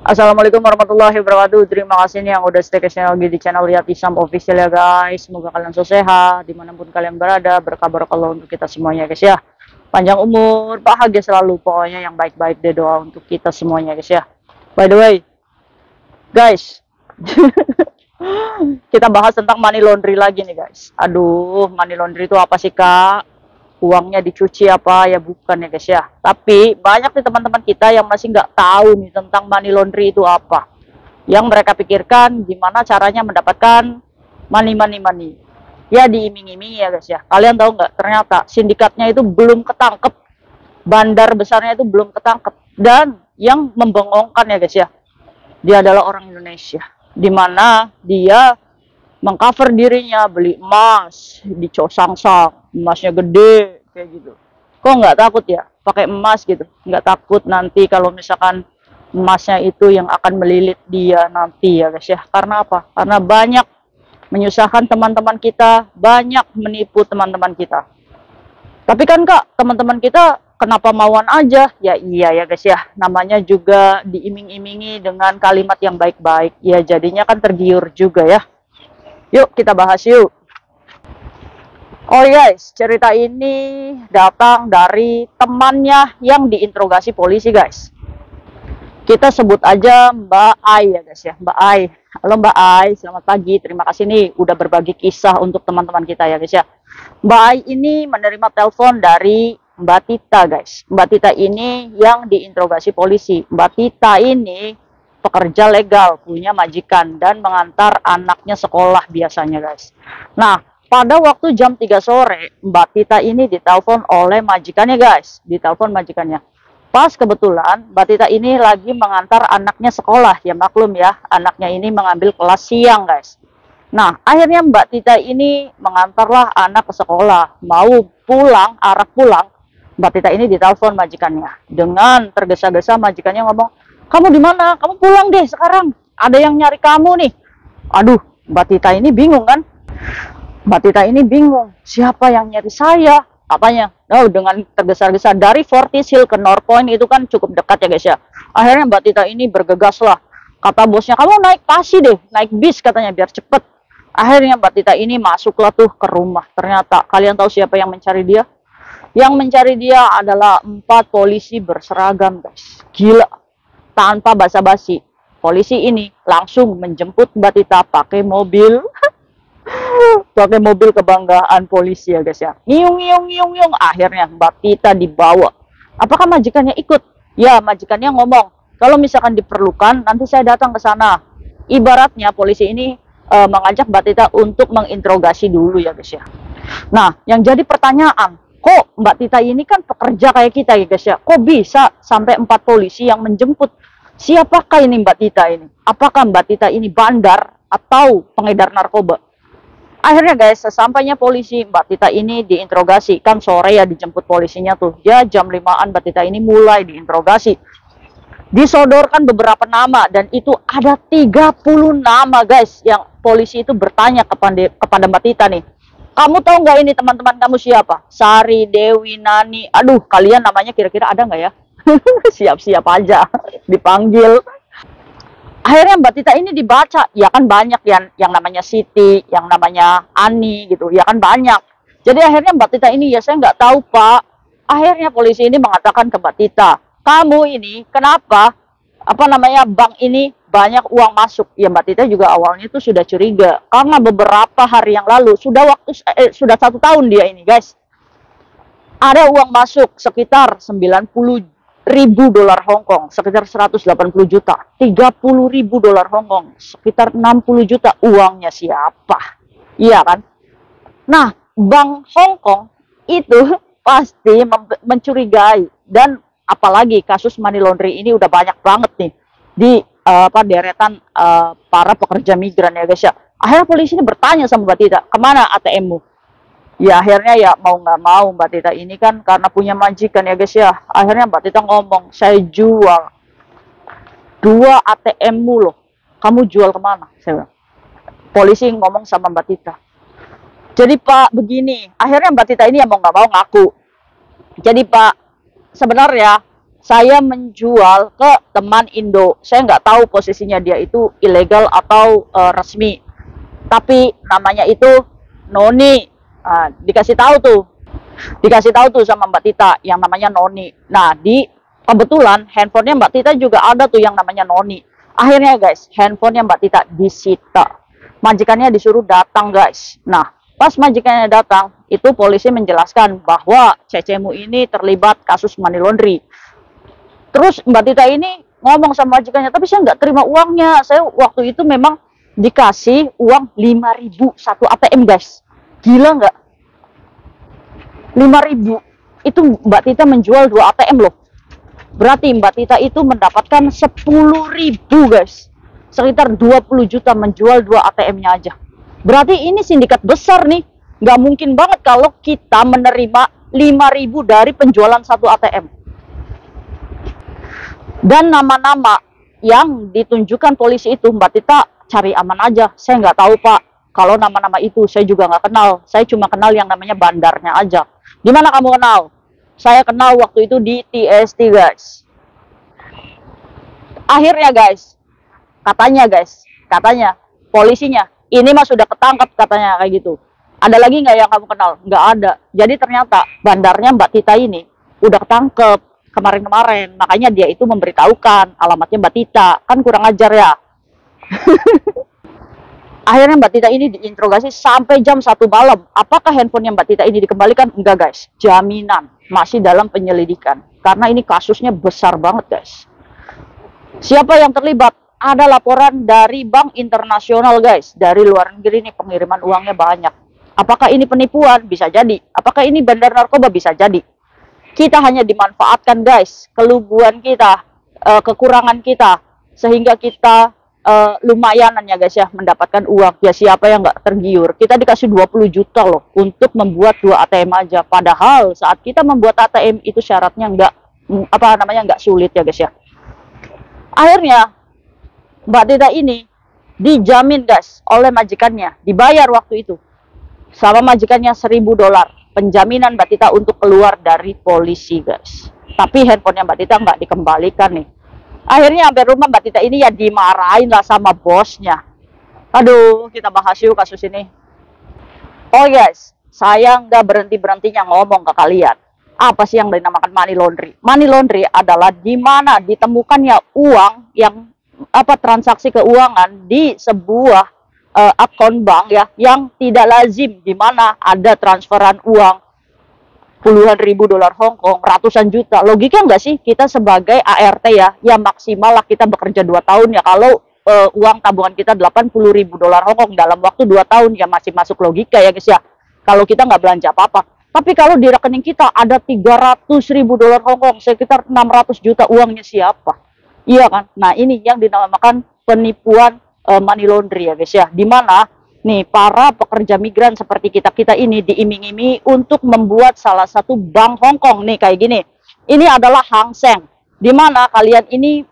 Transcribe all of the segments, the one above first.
Assalamualaikum warahmatullahi wabarakatuh. Terima kasih nih yang udah stay ke channel lagi di channel Lihat Isam Official ya guys. Semoga kalian selalu sehat dimanapun kalian berada. Berkah barokah untuk kita semuanya guys ya. Panjang umur, bahagia selalu. Pokoknya yang baik-baik deh, doa untuk kita semuanya guys ya. By the way, guys, kita bahas tentang money laundry lagi nih guys. Aduh, money laundry itu apa sih kak? Uangnya dicuci apa ya, bukan ya guys ya. Tapi banyak nih teman-teman kita yang masih nggak tahu nih tentang money laundry itu apa. Yang mereka pikirkan gimana caranya mendapatkan money. Ya diiming-imingi ya guys ya. Kalian tahu nggak, ternyata sindikatnya itu belum ketangkep, bandar besarnya itu belum ketangkep. Dan yang membengongkan ya guys ya, dia adalah orang Indonesia, dimana dia mengcover dirinya beli emas di Cosangsang, emasnya gede kayak gitu. Kok nggak takut ya pakai emas gitu? Nggak takut nanti kalau misalkan emasnya itu yang akan melilit dia nanti ya guys ya. Karena apa? Karena banyak menyusahkan teman-teman kita, banyak menipu teman-teman kita. Tapi kan kak, teman-teman kita kenapa mauan aja? Ya iya ya guys ya, namanya juga diiming-imingi dengan kalimat yang baik-baik. Ya jadinya kan tergiur juga ya. Yuk kita bahas yuk. Oh guys, cerita ini datang dari temannya yang diinterogasi polisi guys. Kita sebut aja Mbak Ai ya guys ya, Mbak Ai. Halo Mbak Ai, selamat pagi. Terima kasih nih udah berbagi kisah untuk teman-teman kita ya guys ya. Mbak Ai ini menerima telepon dari Mbak Tita guys. Mbak Tita ini yang diinterogasi polisi. Mbak Tita ini pekerja legal, punya majikan dan mengantar anaknya sekolah biasanya guys. Nah, pada waktu jam 3 sore, Mbak Tita ini ditelepon oleh majikannya guys. Ditelepon majikannya. Pas kebetulan Mbak Tita ini lagi mengantar anaknya sekolah. Ya maklum ya, anaknya ini mengambil kelas siang guys. Nah, akhirnya Mbak Tita ini mengantarlah anak ke sekolah. Mau pulang, arah pulang, Mbak Tita ini ditelepon majikannya. Dengan tergesa-gesa majikannya ngomong, "Kamu di mana? Kamu pulang deh sekarang. Ada yang nyari kamu nih." Aduh, Mbak Tita ini bingung kan? Mbak Tita ini bingung. Siapa yang nyari saya? Apanya? Oh, dengan tergesa-gesa dari Fortis Hill ke North Point itu kan cukup dekat ya guys ya. Akhirnya Mbak Tita ini bergegas lah. Kata bosnya, "Kamu naik taksi deh, naik bis," katanya, "biar cepet." Akhirnya Mbak Tita ini masuklah tuh ke rumah. Ternyata kalian tahu siapa yang mencari dia? Yang mencari dia adalah 4 polisi berseragam guys. Gila. Tanpa basa-basi, polisi ini langsung menjemput Mbak Tita pakai mobil kebanggaan polisi ya guys ya. Ngiung. Akhirnya Mbak Tita dibawa. Apakah majikannya ikut? Ya, majikannya ngomong, "Kalau misalkan diperlukan nanti saya datang ke sana." Ibaratnya polisi ini mengajak Mbak Tita untuk menginterogasi dulu ya guys ya. Nah, yang jadi pertanyaan, kok Mbak Tita ini kan pekerja kayak kita ya guys ya, kok bisa sampai 4 polisi yang menjemput? Siapakah ini Mbak Tita ini? Apakah Mbak Tita ini bandar atau pengedar narkoba? Akhirnya guys, sesampainya polisi, Mbak Tita ini diinterogasi. Kan sore ya dijemput polisinya tuh. Ya jam 5-an Mbak Tita ini mulai diinterogasi. Disodorkan beberapa nama dan itu ada 30 nama guys yang polisi itu bertanya kepada Mbak Tita nih. "Kamu tahu nggak ini teman-teman kamu siapa? Sari, Dewi, Nani." Aduh, kalian namanya kira-kira ada nggak ya? Siap-siap aja dipanggil. Akhirnya Mbak Tita ini dibaca, ya kan banyak yang namanya Siti, yang namanya Ani gitu, ya kan banyak. Jadi akhirnya Mbak Tita ini, "Ya saya nggak tahu Pak." Akhirnya polisi ini mengatakan ke Mbak Tita, "Kamu ini kenapa bank ini banyak uang masuk?" Ya Mbak Tita juga awalnya itu sudah curiga karena beberapa hari yang lalu sudah 1 tahun dia ini guys, ada uang masuk sekitar 90.000 dolar Hongkong, sekitar 180 juta, 30.000 dolar Hongkong, sekitar 60 juta. Uangnya siapa? Iya kan? Nah, Bank Hongkong itu pasti mencurigai, dan apalagi kasus money laundry ini udah banyak banget nih di deretan para pekerja migran ya guys ya. Akhirnya polisi ini bertanya sama Mbak Tita, "Kemana ATM-mu?" Ya akhirnya ya mau nggak mau Mbak Tita ini kan karena punya majikan ya guys ya. Akhirnya Mbak Tita ngomong, "Saya jual 2 ATM-mu loh. Kamu jual kemana?" Saya bilang. Polisi ngomong sama Mbak Tita, "Jadi Pak begini." Akhirnya Mbak Tita ini ya mau nggak mau ngaku. "Jadi Pak, sebenarnya saya menjual ke teman Indo. Saya nggak tahu posisinya dia itu ilegal atau resmi. Tapi namanya itu Noni. Dikasih tahu tuh sama Mbak Tita yang namanya Noni. Nah, kebetulan handphonenya Mbak Tita juga ada tuh yang namanya Noni. Akhirnya guys, handphonenya Mbak Tita disita. Majikannya disuruh datang guys. Nah, pas majikannya datang, itu polisi menjelaskan bahwa cecemu ini terlibat kasus money laundry. Terus Mbak Tita ini ngomong sama majikannya, tapi saya nggak terima uangnya. Saya waktu itu memang dikasih uang 5.000 satu ATM guys. Gila nggak? 5.000. Itu Mbak Tita menjual 2 ATM loh. Berarti Mbak Tita itu mendapatkan 10.000 guys. Sekitar 20 juta menjual 2 ATM-nya aja. Berarti ini sindikat besar nih. Nggak mungkin banget kalau kita menerima 5.000 dari penjualan 1 ATM. Dan nama-nama yang ditunjukkan polisi itu, Mbak Tita cari aman aja. Saya nggak tahu Pak, kalau nama-nama itu saya juga nggak kenal. Saya cuma kenal yang namanya bandarnya aja. Di mana kamu kenal? Saya kenal waktu itu di TST guys. Akhirnya guys, katanya polisinya, ini mah sudah ketangkap katanya kayak gitu. Ada lagi nggak yang kamu kenal? Nggak ada. Jadi ternyata bandarnya Mbak Tita ini udah ketangkep kemarin-kemarin, makanya dia itu memberitahukan alamatnya Mbak Tita. Kan kurang ajar ya. Akhirnya Mbak Tita ini diinterogasi sampai jam 1 malam. Apakah handphonenya Mbak Tita ini dikembalikan? Enggak guys, jaminan masih dalam penyelidikan. Karena ini kasusnya besar banget guys. Siapa yang terlibat? Ada laporan dari bank internasional guys. Dari luar negeri nih pengiriman uangnya banyak. Apakah ini penipuan? Bisa jadi. Apakah ini bandar narkoba? Bisa jadi. Kita hanya dimanfaatkan guys, keluguan kita, kekurangan kita, sehingga kita lumayanan ya guys ya, mendapatkan uang. Ya siapa yang nggak tergiur? Kita dikasih 20 juta loh, untuk membuat 2 ATM aja. Padahal saat kita membuat ATM itu syaratnya nggak sulit ya guys ya. Akhirnya, Mbak Tita ini dijamin guys, oleh majikannya, dibayar waktu itu. Sama majikannya $1.000. Penjaminan Mbak Tita untuk keluar dari polisi guys. Tapi handphonenya Mbak Tita nggak dikembalikan nih. Akhirnya sampai rumah Mbak Tita ini ya dimarahin lah sama bosnya. Aduh, kita bahas yuk kasus ini. Oh guys, saya nggak berhenti-berhentinya ngomong ke kalian. Apa sih yang dinamakan money laundry? Money laundry adalah di mana ditemukannya uang yang transaksi keuangan di sebuah akun bank ya yang tidak lazim, di mana ada transferan uang puluhan ribu dolar Hong Kong, ratusan juta. Logika nggak sih kita sebagai ART ya maksimal lah kita bekerja 2 tahun ya, kalau uang tabungan kita 80.000 dolar Hong Kong dalam waktu 2 tahun ya masih masuk logika ya guys ya, kalau kita nggak belanja apa-apa. Tapi kalau di rekening kita ada 300.000 dolar Hong Kong, sekitar 600 juta, uangnya siapa? Iya kan? Nah ini yang dinamakan penipuan money laundry ya guys ya, dimana nih para pekerja migran seperti kita ini diiming-imingi untuk membuat salah satu bank Hong Kong nih kayak gini. Ini adalah Hang Seng, dimana kalian ini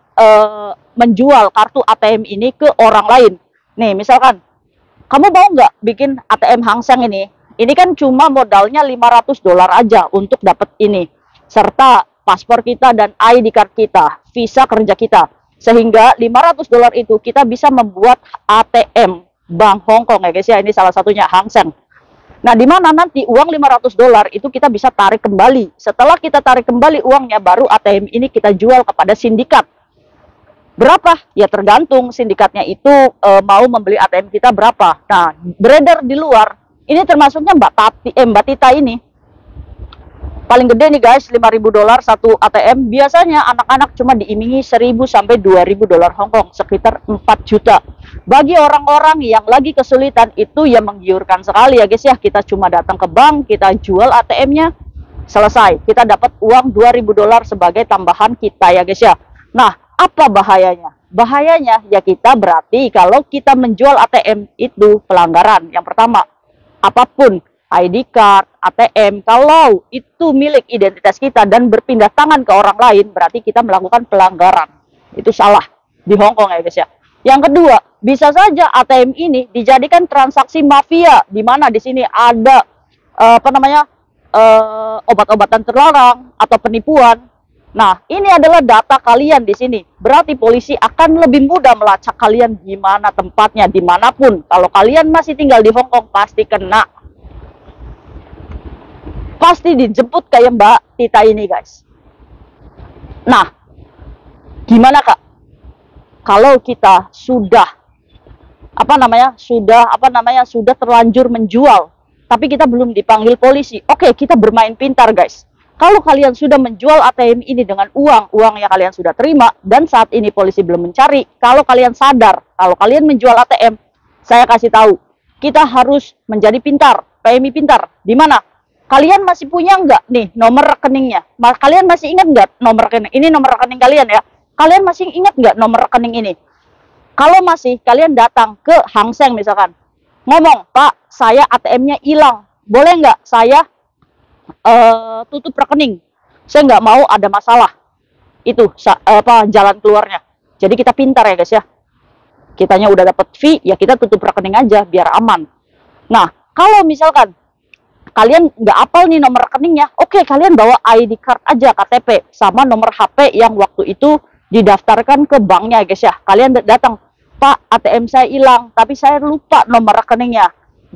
menjual kartu ATM ini ke orang lain. Nih misalkan kamu mau nggak bikin ATM Hang Seng ini? Ini kan cuma modalnya 500 dolar aja untuk dapat ini, serta paspor kita dan ID card kita, visa kerja kita. Sehingga 500 dolar itu kita bisa membuat ATM Bank Hong Kong ya guys ya. Ini salah satunya Hang Seng. Nah di mana nanti uang 500 dolar itu kita bisa tarik kembali. Setelah kita tarik kembali uangnya, baru ATM ini kita jual kepada sindikat. Berapa? Ya tergantung sindikatnya itu mau membeli ATM kita berapa. Nah beredar di luar, ini termasuknya Mbak Tita ini. Paling gede nih guys, 5.000 dolar satu ATM. Biasanya anak-anak cuma diimingi 1.000 sampai 2.000 dolar Hong Kong, sekitar 4 juta. Bagi orang-orang yang lagi kesulitan, itu ya menggiurkan sekali ya guys ya. Kita cuma datang ke bank, kita jual ATM-nya, selesai. Kita dapat uang 2.000 dolar sebagai tambahan kita ya guys ya. Nah, apa bahayanya? Bahayanya ya kita berarti kalau kita menjual ATM itu pelanggaran. Yang pertama, apapun ID card, ATM, kalau itu milik identitas kita dan berpindah tangan ke orang lain, berarti kita melakukan pelanggaran. Itu salah di Hong Kong ya guys ya. Yang kedua, bisa saja ATM ini dijadikan transaksi mafia, di mana di sini ada obat-obatan terlarang atau penipuan. Nah, ini adalah data kalian di sini. Berarti polisi akan lebih mudah melacak kalian di mana tempatnya, dimanapun. Kalau kalian masih tinggal di Hong Kong, pasti kena. Pasti dijemput kayak Mbak Tita ini, guys. Nah, gimana Kak? Kalau kita sudah sudah terlanjur menjual, tapi kita belum dipanggil polisi. Oke, kita bermain pintar, guys. Kalau kalian sudah menjual ATM ini dengan uang yang kalian sudah terima, dan saat ini polisi belum mencari, kalau kalian sadar, kalau kalian menjual ATM, saya kasih tahu, kita harus menjadi pintar, PMI pintar. Di mana? Kalian masih punya nggak nih nomor rekeningnya? Kalian masih ingat nggak nomor rekening? Ini nomor rekening kalian ya. Kalian masih ingat nggak nomor rekening ini? Kalau masih, kalian datang ke Hang Seng misalkan. Ngomong, Pak, saya ATM-nya hilang. Boleh nggak saya tutup rekening? Saya nggak mau ada masalah. Itu jalan keluarnya. Jadi kita pintar ya guys ya. Kitanya udah dapat fee, ya kita tutup rekening aja biar aman. Nah, kalau misalkan kalian nggak apal nih nomor rekeningnya, oke, kalian bawa ID card aja, KTP, sama nomor HP yang waktu itu didaftarkan ke banknya guys ya. Kalian datang, Pak, ATM saya hilang, tapi saya lupa nomor rekeningnya.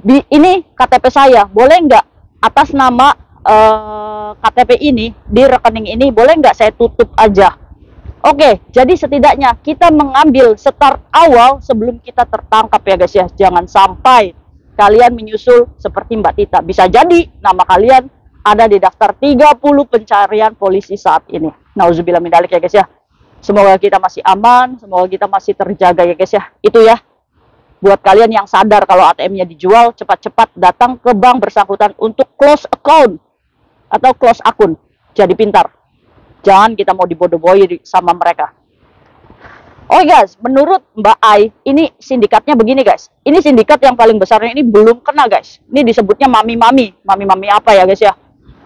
Ini KTP saya, boleh nggak atas nama KTP ini, di rekening ini, boleh nggak saya tutup aja? Oke, jadi setidaknya kita mengambil start awal sebelum kita tertangkap ya guys ya. Jangan sampai kalian menyusul seperti Mbak Tita. Bisa jadi nama kalian ada di daftar 30 pencarian polisi saat ini. Nauzubillah min dzalik ya guys ya. Semoga kita masih aman, semoga kita masih terjaga ya guys ya. Itu ya. Buat kalian yang sadar kalau ATM-nya dijual, cepat-cepat datang ke bank bersangkutan untuk close account atau close akun. Jadi pintar. Jangan kita mau dibodoh-bodohi sama mereka. Oh guys, menurut Mbak Ai, ini sindikatnya begini guys. Ini sindikat yang paling besarnya ini belum kena guys. Ini disebutnya mami-mami. Mami-mami apa ya guys ya?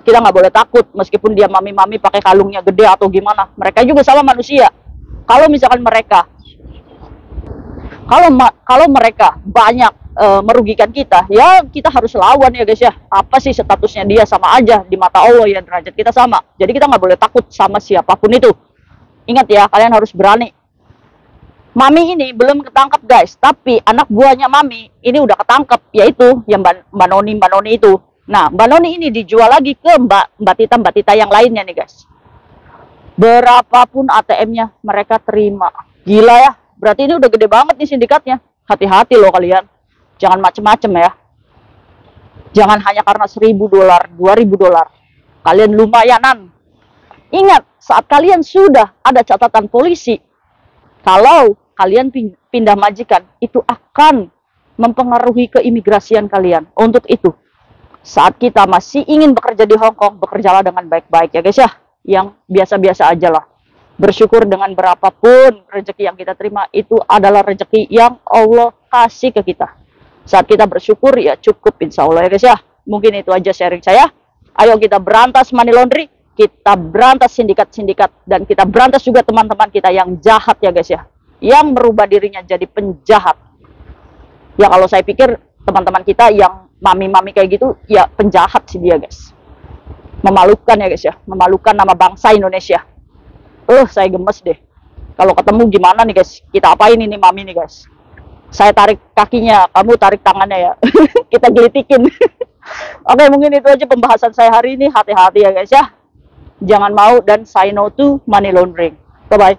Kita nggak boleh takut meskipun dia mami-mami pakai kalungnya gede atau gimana. Mereka juga sama manusia. Kalau misalkan mereka, kalau mereka banyak merugikan kita, ya kita harus lawan ya guys ya. Apa sih statusnya dia, sama aja di mata Allah ya, derajat kita sama. Jadi kita nggak boleh takut sama siapapun itu. Ingat ya, kalian harus berani. Mami ini belum ketangkap guys, tapi anak buahnya Mami ini udah ketangkap, yaitu yang Mbak Noni itu. Nah, Mbak Noni ini dijual lagi ke Mbak Tita yang lainnya nih guys. Berapapun ATM-nya mereka terima. Gila ya, berarti ini udah gede banget nih sindikatnya. Hati-hati loh kalian. Jangan macem-macem ya. Jangan hanya karena $1.000, $2.000. Kalian lumayanan. Ingat, saat kalian sudah ada catatan polisi, kalau kalian pindah majikan, itu akan mempengaruhi keimigrasian kalian. Untuk itu, saat kita masih ingin bekerja di Hong Kong, bekerjalah dengan baik-baik ya guys ya. Yang biasa-biasa aja lah. Bersyukur dengan berapapun rezeki yang kita terima, itu adalah rezeki yang Allah kasih ke kita. Saat kita bersyukur, ya cukup insya Allah ya guys ya. Mungkin itu aja sharing saya. Ayo kita berantas money laundry, kita berantas sindikat-sindikat, dan kita berantas juga teman-teman kita yang jahat ya guys ya. Yang merubah dirinya jadi penjahat. Ya kalau saya pikir teman-teman kita yang mami-mami kayak gitu, ya penjahat sih dia guys. Memalukan ya guys ya. Memalukan nama bangsa Indonesia. Saya gemes deh. Kalau ketemu gimana nih guys? Kita apain ini mami nih guys? Saya tarik kakinya, kamu tarik tangannya ya. Kita gelitikin. Oke, mungkin itu aja pembahasan saya hari ini. Hati-hati ya guys ya. Jangan mau dan say no to money laundering. Bye-bye.